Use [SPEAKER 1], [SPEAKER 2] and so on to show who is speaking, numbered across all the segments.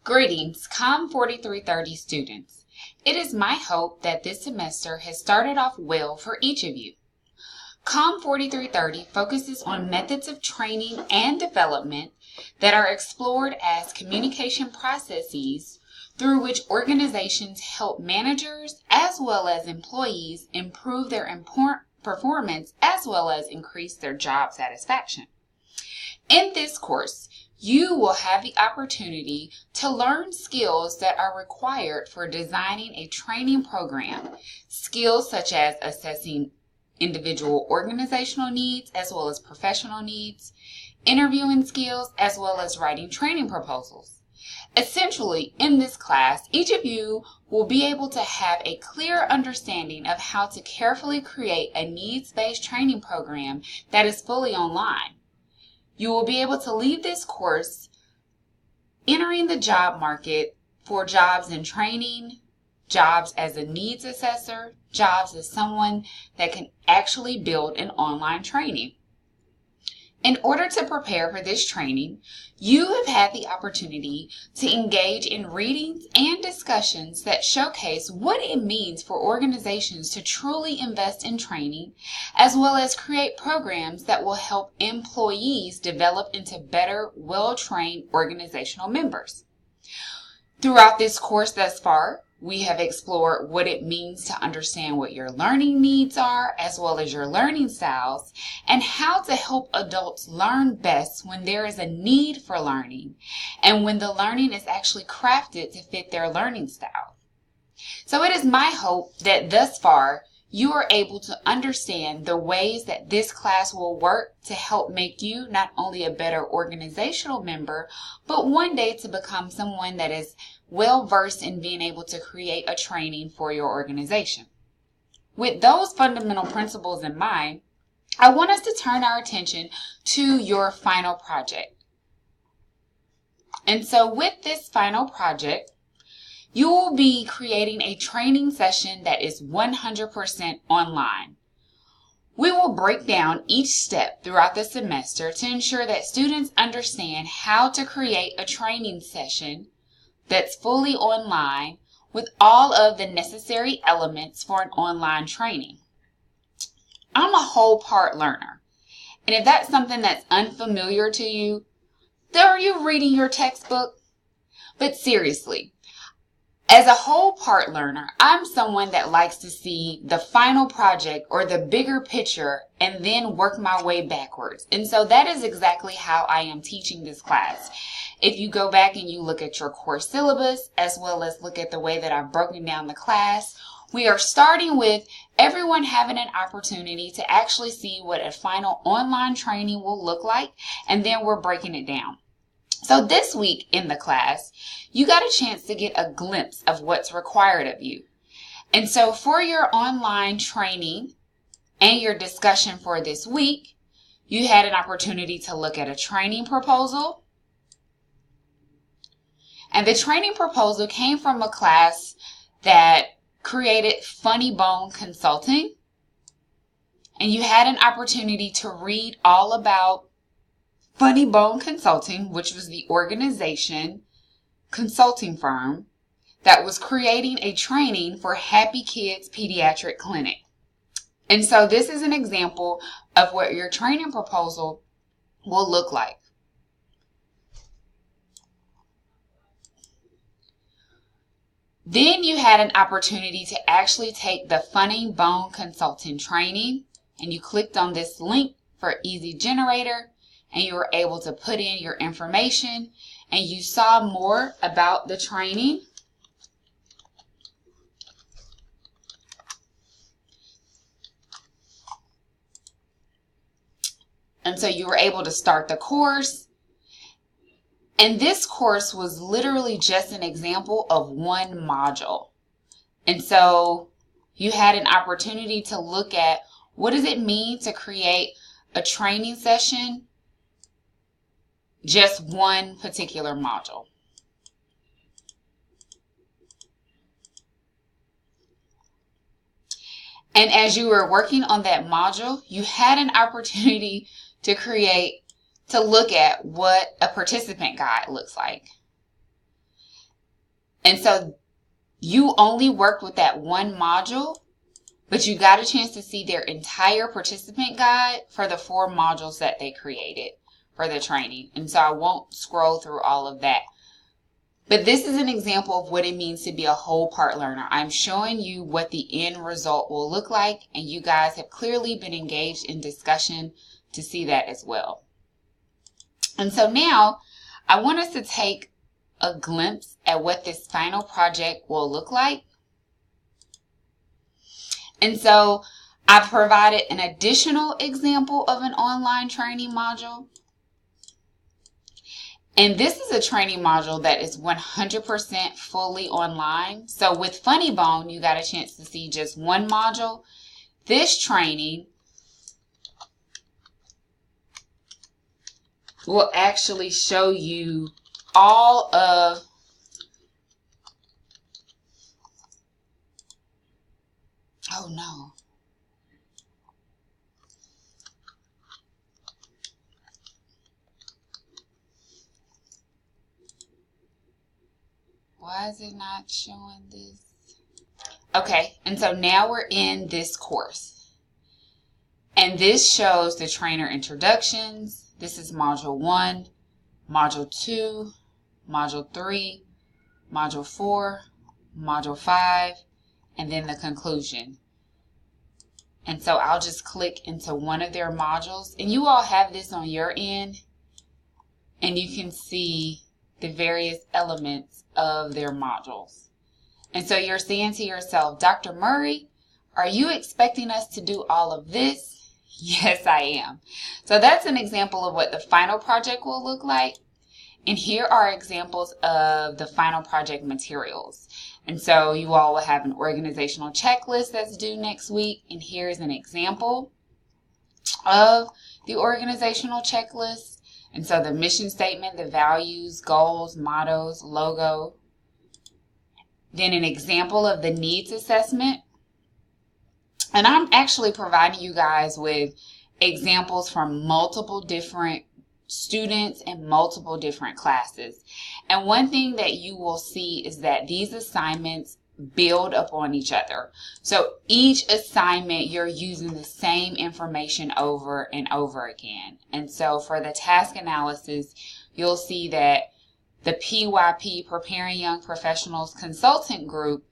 [SPEAKER 1] Greetings, COMM 4330 students. It is my hope that this semester has started off well for each of you. COMM 4330 focuses on methods of training and development that are explored as communication processes through which organizations help managers as well as employees improve their performance as well as increase their job satisfaction. In this course, you will have the opportunity to learn skills that are required for designing a training program. Skills such as assessing individual organizational needs as well as professional needs, interviewing skills, as well as writing training proposals. Essentially, in this class, each of you will be able to have a clear understanding of how to carefully create a needs-based training program that is fully online. You will be able to leave this course entering the job market for jobs in training, jobs as a needs assessor, jobs as someone that can actually build an online training. In order to prepare for this training, you have had the opportunity to engage in readings and discussions that showcase what it means for organizations to truly invest in training, as well as create programs that will help employees develop into better, well-trained organizational members. Throughout this course thus far, we have explored what it means to understand what your learning needs are, as well as your learning styles, and how to help adults learn best when there is a need for learning, and when the learning is actually crafted to fit their learning style. So it is my hope that thus far, you are able to understand the ways that this class will work to help make you not only a better organizational member, but one day to become someone that is well versed in being able to create a training for your organization. With those fundamental principles in mind, I want us to turn our attention to your final project. And so with this final project, you will be creating a training session that is 100% online. We will break down each step throughout the semester to ensure that students understand how to create a training session that's fully online with all of the necessary elements for an online training. I'm a whole part learner, and if that's something that's unfamiliar to you, then are you reading your textbook? But seriously, as a whole part learner, I'm someone that likes to see the final project or the bigger picture and then work my way backwards. And so that is exactly how I am teaching this class. If you go back and you look at your course syllabus, as well as look at the way that I've broken down the class, we are starting with everyone having an opportunity to actually see what a final online training will look like, and then we're breaking it down. So this week in the class, you got a chance to get a glimpse of what's required of you. And so for your online training and your discussion for this week, you had an opportunity to look at a training proposal. And the training proposal came from a class that created Funny Bone Consulting. And you had an opportunity to read all about Funny Bone Consulting, which was the organization, consulting firm, that was creating a training for Happy Kids Pediatric Clinic. And so this is an example of what your training proposal will look like. Then you had an opportunity to actually take the Funny Bone Consulting training, and you clicked on this link for Easy Generator, and you were able to put in your information, and you saw more about the training. And so you were able to start the course. And this course was literally just an example of one module. And so you had an opportunity to look at what does it mean to create a training session, just one particular module. And as you were working on that module, you had an opportunity to look at what a participant guide looks like. And so you only worked with that one module, but you got a chance to see their entire participant guide for the 4 modules that they created for the training. And so I won't scroll through all of that. But this is an example of what it means to be a whole part learner. I'm showing you what the end result will look like, and you guys have clearly been engaged in discussion to see that as well. And so now I want us to take a glimpse at what this final project will look like. And so I've provided an additional example of an online training module. And this is a training module that is 100% fully online. So with Funny Bone, you got a chance to see just one module. This training will actually show you all of oh no. Why is it not showing this? Okay, and so now we're in this course. And this shows the trainer introductions. This is module 1, module 2, module 3, module 4, module 5, and then the conclusion. And so I'll just click into one of their modules, and you all have this on your end, and you can see the various elements of their modules. And so you're saying to yourself, Dr. Murray, are you expecting us to do all of this? Yes, I am. So that's an example of what the final project will look like. And here are examples of the final project materials. And so you all will have an organizational checklist that's due next week. And here's an example of the organizational checklist. And so the mission statement, the values, goals, mottos, logo. Then an example of the needs assessment. And I'm actually providing you guys with examples from multiple different students and multiple different classes. And one thing that you will see is that these assignments build upon each other. So each assignment, you're using the same information over and over again. And so for the task analysis, you'll see that the PYP, Preparing Young Professionals Consultant Group,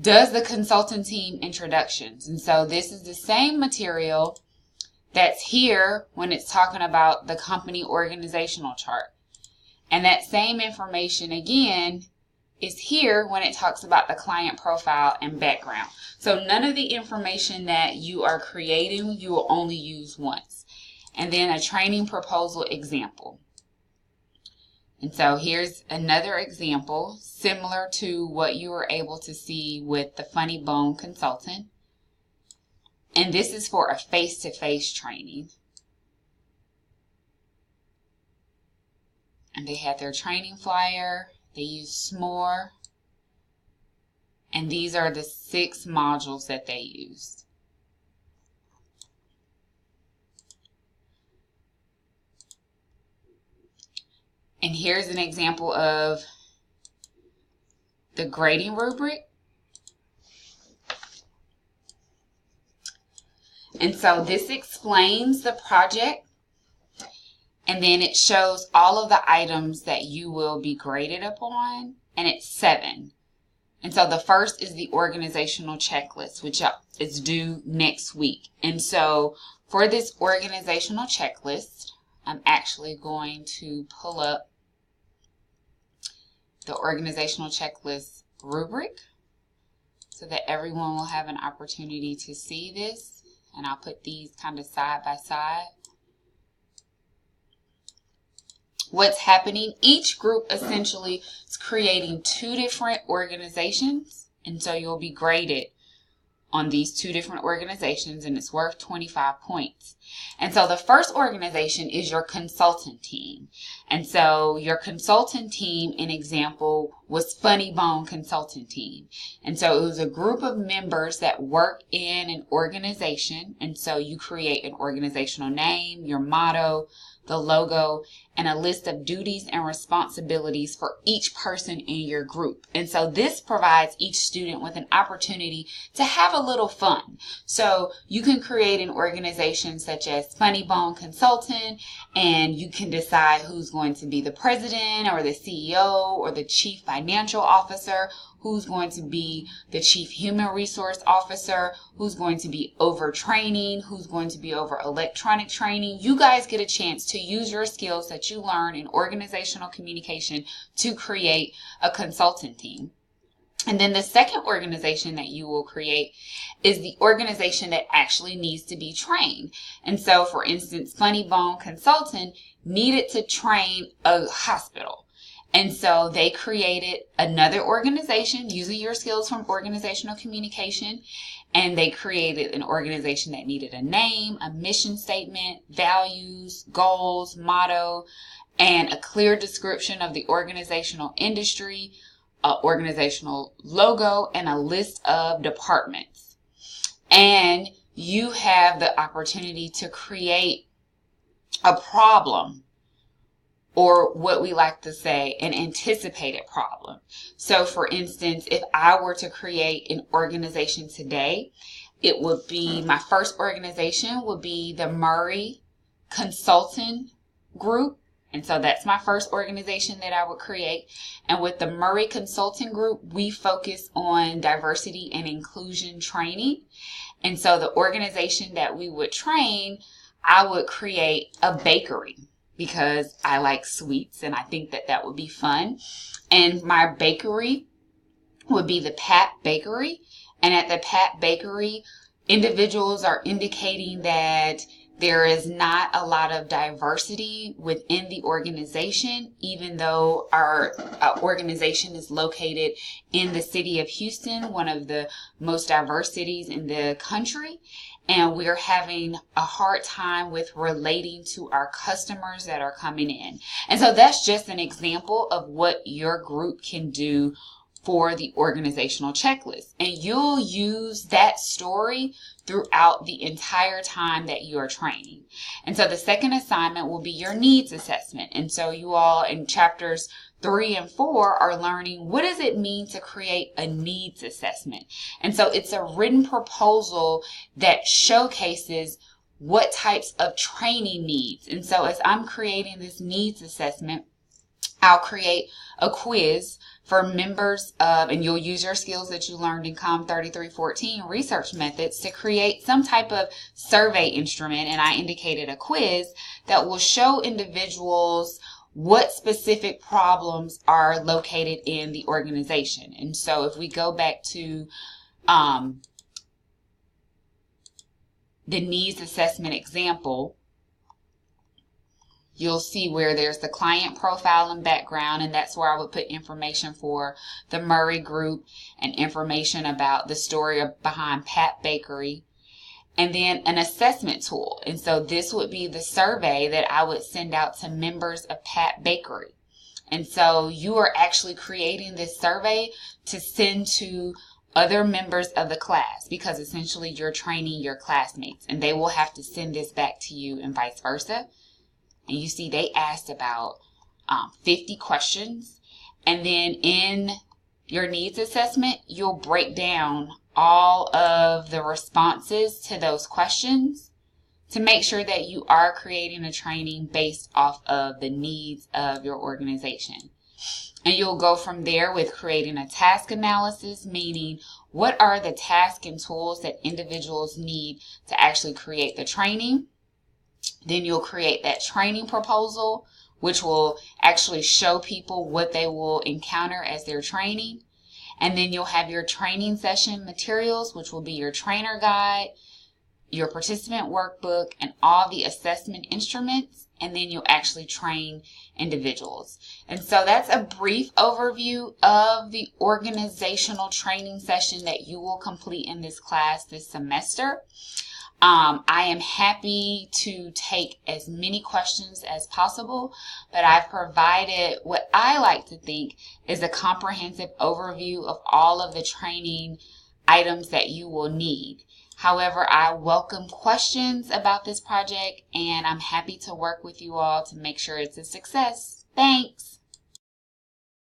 [SPEAKER 1] does the consultant team introductions. And so this is the same material that's here when it's talking about the company organizational chart. And that same information again is here when it talks about the client profile and background. So none of the information that you are creating, you will only use once. And then a training proposal example. And so here's another example similar to what you were able to see with the Funny Bone consultant. And this is for a face-to-face training. And they had their training flyer. They used SMORE. And these are the 6 modules that they used. And here's an example of the grading rubric. And so this explains the project, and then it shows all of the items that you will be graded upon, and it's 7. And so the first is the organizational checklist, which is due next week. And so for this organizational checklist, I'm actually going to pull up the organizational checklist rubric so that everyone will have an opportunity to see this. And I'll put these kind of side by side. What's happening, each group essentially is creating 2 different organizations. And so you'll be graded on these 2 different organizations, and it's worth 25 points. And so the first organization is your consultant team. And so your consultant team, an example, was Funny Bone Consultant Team. And so it was a group of members that work in an organization. And so you create an organizational name, your motto, the logo, and a list of duties and responsibilities for each person in your group. And so this provides each student with an opportunity to have a little fun. So you can create an organization such as Funny Bone Consultant, and you can decide who's going to be the president or the CEO or the chief financial officer, who's going to be the chief human resource officer, who's going to be over training, who's going to be over electronic training. You guys get a chance to use your skills that you learn in organizational communication to create a consultant team. And then the second organization that you will create is the organization that actually needs to be trained. And so, for instance, Funny Bone Consultant needed to train a hospital. And so they created another organization using your skills from organizational communication. And they created an organization that needed a name, a mission statement, values, goals, motto, and a clear description of the organizational industry, an organizational logo, and a list of departments. And you have the opportunity to create a problem, or what we like to say, an anticipated problem. So for instance, if I were to create an organization today, it would be, my first organization would be the Murray Consulting Group. And so that's my first organization that I would create. And with the Murray Consulting Group, we focus on diversity and inclusion training. And so the organization that we would train, I would create a bakery, because I like sweets and I think that that would be fun. And my bakery would be the Pat Bakery. And at the Pat Bakery, individuals are indicating that there is not a lot of diversity within the organization, even though our organization is located in the city of Houston, one of the most diverse cities in the country. And we're having a hard time with relating to our customers that are coming in. And so that's just an example of what your group can do for the organizational checklist. And you'll use that story throughout the entire time that you are training. And so the second assignment will be your needs assessment. And so you all in chapters 3 and 4 are learning, what does it mean to create a needs assessment? And so it's a written proposal that showcases what types of training needs. And so as I'm creating this needs assessment, I'll create a quiz for members of, and you'll use your skills that you learned in COMM 3314 research methods to create some type of survey instrument. And I indicated a quiz that will show individuals what specific problems are located in the organization. And so if we go back to the needs assessment example, you'll see where there's the client profile and background, and that's where I would put information for the Murray Group and information about the story behind Pat Bakery. And then an assessment tool. And so this would be the survey that I would send out to members of Pat Bakery. And so you are actually creating this survey to send to other members of the class, because essentially you're training your classmates and they will have to send this back to you and vice versa. And you see they asked about 50 questions. And then in your needs assessment, you'll break down all of the responses to those questions to make sure that you are creating a training based off of the needs of your organization. And you'll go from there with creating a task analysis, meaning what are the tasks and tools that individuals need to actually create the training. Then you'll create that training proposal, which will actually show people what they will encounter as they're training. And then you'll have your training session materials, which will be your trainer guide, your participant workbook, and all the assessment instruments. And then you'll actually train individuals. And so that's a brief overview of the organizational training session that you will complete in this class this semester. I am happy to take as many questions as possible, but I've provided what I like to think is a comprehensive overview of all of the training items that you will need. However, I welcome questions about this project, and I'm happy to work with you all to make sure it's a success. Thanks!